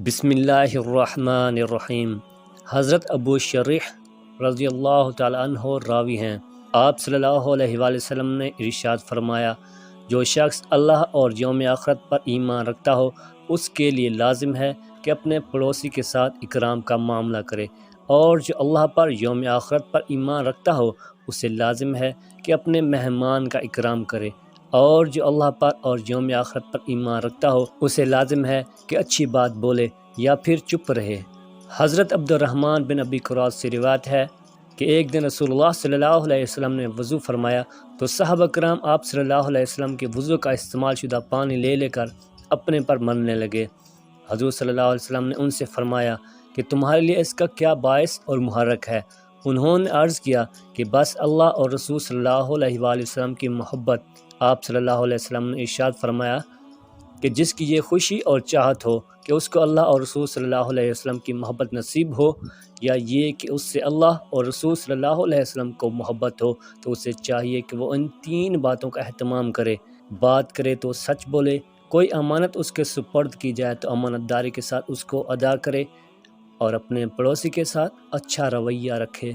بسم اللہ الرحمن الرحیم۔ حضرت ابو شریح رضی اللہ تعالیٰ عنہ راوی ہیں۔ آپ صلی اللہ علیہ وآلہ وسلم نے ارشاد فرمایا، جو شخص اللہ اور یوم آخرت پر ایمان رکھتا ہو اس کے لیے لازم ہے کہ اپنے پڑوسی کے ساتھ اکرام کا معاملہ کرے، اور جو اللہ پر یوم آخرت پر ایمان رکھتا ہو اسے لازم ہے کہ اپنے مہمان کا اکرام کرے، اور جو اللہ پر اور یوم آخرت پر ایمان رکھتا ہو اسے لازم ہے کہ اچھی بات بولے یا پھر چپ رہے۔ حضرت عبد الرحمن بن ابی قراظ سے روایت ہے کہ ایک دن رسول اللہ صلی اللہ علیہ وسلم نے وضو فرمایا تو صحابہ کرام آپ صلی اللہ علیہ وسلم کے وضو کا استعمال شدہ پانی لے کر اپنے پر مرنے لگے۔ حضور صلی اللہ علیہ وسلم نے ان سے فرمایا کہ تمہارے لیے اس کا کیا باعث اور محرک ہے؟ انہوں نے عرض کیا کہ بس اللہ اور رسول صلی اللہ علیہ وآلہ وسلم کی محبت۔ آپ صلی اللہ علیہ وسلم نے ارشاد فرمایا کہ جس کی یہ خوشی اور چاہت ہو کہ اس کو اللہ اور رسول صلی اللہ علیہ وسلم کی محبت نصیب ہو، یا یہ کہ اس سے اللہ اور رسول صلی اللہ علیہ وسلم کو محبت ہو، تو اسے چاہیے کہ وہ ان تین باتوں کا اہتمام کرے۔ بات کرے تو سچ بولے، کوئی امانت اس کے سپرد کی جائے تو امانت داری کے ساتھ اس کو ادا کرے، اور اپنے پڑوسی کے ساتھ اچھا رویہ رکھے۔